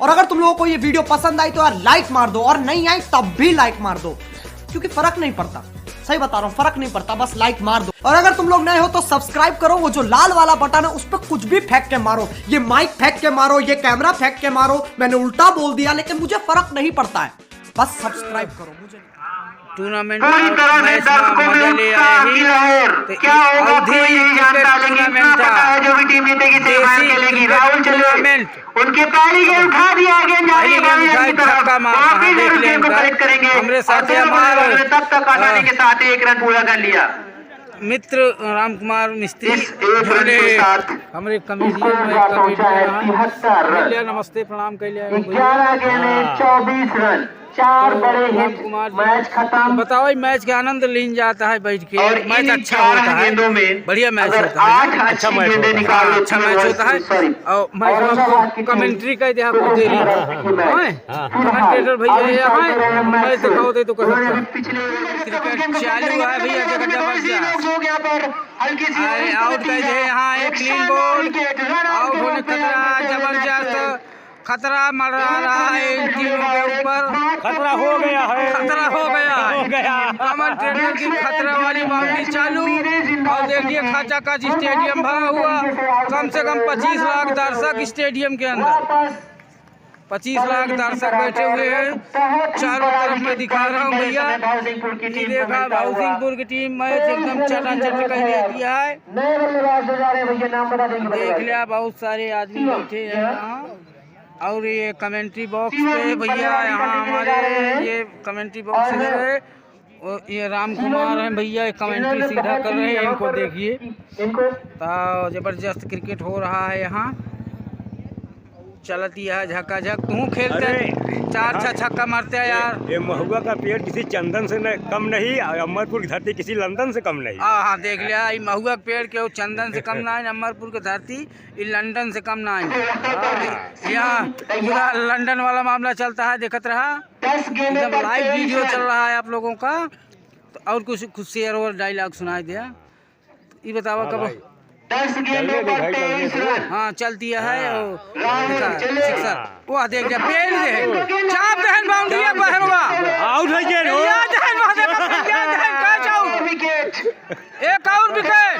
और अगर तुम लोगों को ये वीडियो पसंद आई तो यार लाइक मार दो, और नहीं आई तब भी लाइक मार दो, क्योंकि फर्क नहीं पड़ता। सही बता रहा हूँ, फर्क नहीं पड़ता, बस लाइक मार दो। और अगर तुम लोग नए हो तो सब्सक्राइब करो, वो जो लाल वाला बटन है उस पर कुछ भी फेंक के मारो, ये माइक फेंक के मारो, ये कैमरा फेंक के मारो, मैंने उल्टा बोल दिया लेकिन मुझे फर्क नहीं पड़ता है, बस सब्सक्राइब करो मुझे। टूर्नामेंट मैच में मजा ले आए ही क्या होगा टूर्नामेंट था, जो भी टीम जीतेगी सेमीफाइनल खेलेगी। राहुल चले उनके पहली गेम उठा दिया, गेम छक्का मारा, देख ले हमरे साथ तब तक आसानी के साथ एक रन पूरा कर लिया। मित्र राम कुमार मिस्त्री हमारे कमेडियन नमस्ते प्रणाम कर लिया। 11 गेंद 24 रन, 4 बड़े हिट, मैच खत्म। बताओ मैच का आनंद लीन जाता है बैठ के, और मैच अच्छा होता है, बढ़िया मैच होता है, अच्छा मैच होता है। और मैच कमेंट्री का इतिहास कुछ देरी कमेंटेटर भैया मैच दिखाओ तो कर सकता। क्रिकेट चालू है भैया, आउट कर दे यहाँ, एक क्लीन बॉल, आउट होने खतरा, जबरदस्त खतरा मंडरा रहा है इन टीमों के ऊपर, खतरा हो गया है, खतरा हो गया कमल ट्रेडर की खतरा वाली बाउंड्री चालू। और देखिए खाचा का स्टेडियम भरा हुआ, कम से कम 25 लाख दर्शक स्टेडियम के अंदर, 25 लाख दर्शक बैठे हुए हैं। चारों तरफ मैं दिखा रहा हूँ भैया, ये देखा भाउसिंगपुर की टीम मैच एकदम चटाचट कर दिया है, देख लिया बहुत सारे आदमी बैठे हैं यहाँ। और ये कमेंट्री बॉक्स पे भैया यहाँ हमारे ये कमेंट्री बॉक्स है, और ये राम कुमार हैं भैया, कमेंट्री सीधा कर रहे हैं, इनको देखिए तो जबरदस्त क्रिकेट हो रहा है यहाँ, चलती है झकाझक। तू खेलते हैं 4-6 छक्का मारते हैं यार। ये महुआ का पेड़ किसी चंदन से कम नहीं, अमरपुर की धरती किसी लंदन से कम नहीं। हाँ देख लिया, ये महुआ के पेड़ के चंदन से कम ना है, अमरपुर की धरती ये लंदन से कम ना है। यहाँ पूरा लंदन वाला मामला चलता है, देखत रहा, एकदम लाइव वीडियो चल रहा है आप लोगों का। तो और कुछ शेयर और डायलॉग सुनाई दिया, ये बतावा कब 10 गेंदों पर 23 रन। हाँ चलती है सिक्सर, वो देख लिया पेड़ दे चाप दहन बाउंड्री है बहरवा, आउट है के नो याद है वहां देखो, याद है कैच आउट, विकेट, एक और विकेट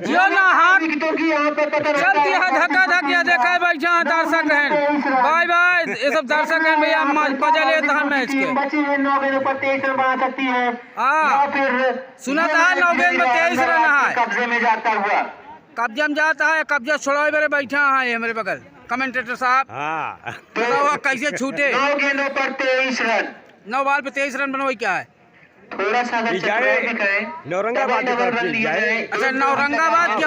जियो ना हाथ चलती है धक्का धक्का, देखा है भाई जहाँ दर्शक हैं, बाय बाय ये सब दर्शक हैं भैया, मजा लेता है मैच के। बची हुई 9 गेंदों पर 23 रन बना सकती है। हाँ सुना था 9 गेंद में 23 रन है, कब्जे में जाता हुआ, कब्जा में जाता है, कब्जा छोड़ाए मेरे बैठा है मेरे बगल कमेंटेटर साहब। हाँ बताओ कैसे छूटे, 9 गेंदों पर 23 रन, 9 बॉल पे 23 रन बनवाई क्या है। थोड़ा सा अगर चक्कर भी करें, औरंगाबाद अच्छा औरंगाबाद की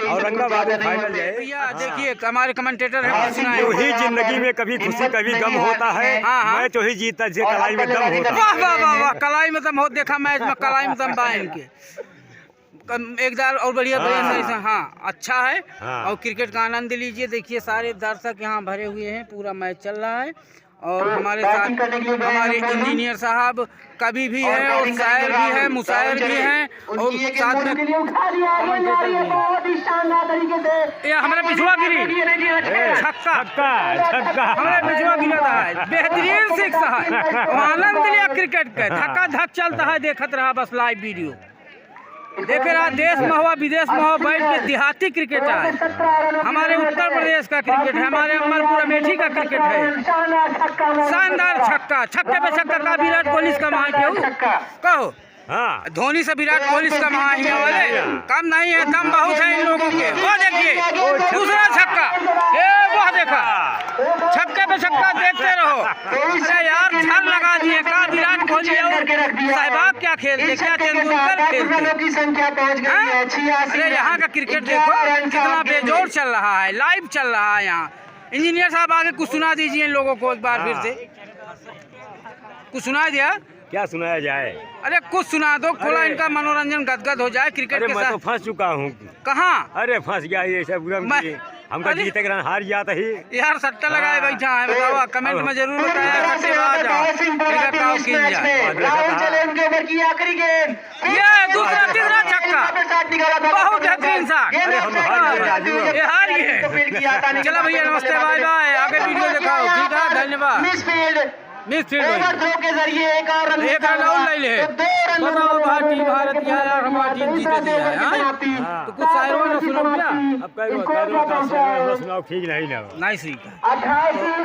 औरंगाबाद फाइनल जाए भैया। देखिए हमारे कमेंटेटर है, वही जिंदगी में कभी खुशी कभी गम होता है, मैच वही जीता जो कलाई में दम होता है। वाह वाह वाह वाह, कलाई में दम हो, देखा मैच में कलाई में दम पाए इनके एक दार और बढ़िया सही से। हाँ अच्छा है, और क्रिकेट का आनंद लीजिए। देखिए सारे दर्शक यहाँ भरे हुए हैं, पूरा मैच चल रहा है, और हमारे साथ हमारे इंजीनियर साहब कवि भी हैं, और शायर भी हैं, मुशायर भी हैं, और साथ में ये हमारे पिछुआ गिरी छक्का हमारे पिछुआ गिरा था, बेहतरीन शिक्षा है, आनंद लिया क्रिकेट का, धक्का धक चलता है, देखत रहा बस लाइव वीडियो देखे रहा। देश में हुआ विदेश में हुआ, बैठ के देहाती क्रिकेट है, हमारे उत्तर प्रदेश का क्रिकेट है, हमारे अमरपुर अमेठी का क्रिकेट है। शानदार छक्का, छक्के पे छक्का का विराट कोहली का महा कहो, धोनी से विराट कोहली का महा वाले कम नहीं है, दम बहुत है इन लोगों के। वो देखिए दूसरा छक्का, वो देखा छक्के पे छक्का, देखते रहो। अरे यार छल लगा दिए का विराट कोहली और सहवाग क्या खेलते, क्या तेंदुलकर खेलते। अरे यहाँ का क्रिकेट देखो कितना बेजोड़ चल रहा है, लाइव चल रहा है यहाँ। इंजीनियर साहब आगे कुछ सुना दीजिए इन लोगों को एक बार फिर से, कुछ सुना दिया क्या सुनाया जाए। अरे कुछ सुना दो, थोड़ा इनका मनोरंजन गदगद हो जाए क्रिकेट के साथ। मैं तो फंस चुका हूँ। कहाँ? अरे फंस गया ये सब, हमको जीते के हार जाता ही यार, सट्टा लगाए बैठा है। बताओ कमेंट में जरूर बताया, सट्टे आ जाओ ये दूसरा तीसरा छक्का, बहुत बेहतरीन सा। ये हार गए। चलो भैया नमस्ते, बाय बाय, आगे वीडियो बा मिसफील्ड मिसफील्ड ओवर थ्रो के जरिए एक और रन एक रन और ले ले तो 2 रन बताओ भारतीय भारत यार हमारा टीम जीते दिया है हाँ? तो कुछ शायरों ने सुनो क्या अब कई बार सुनाओ ठीक नहीं ना नहीं सीखा 88 रन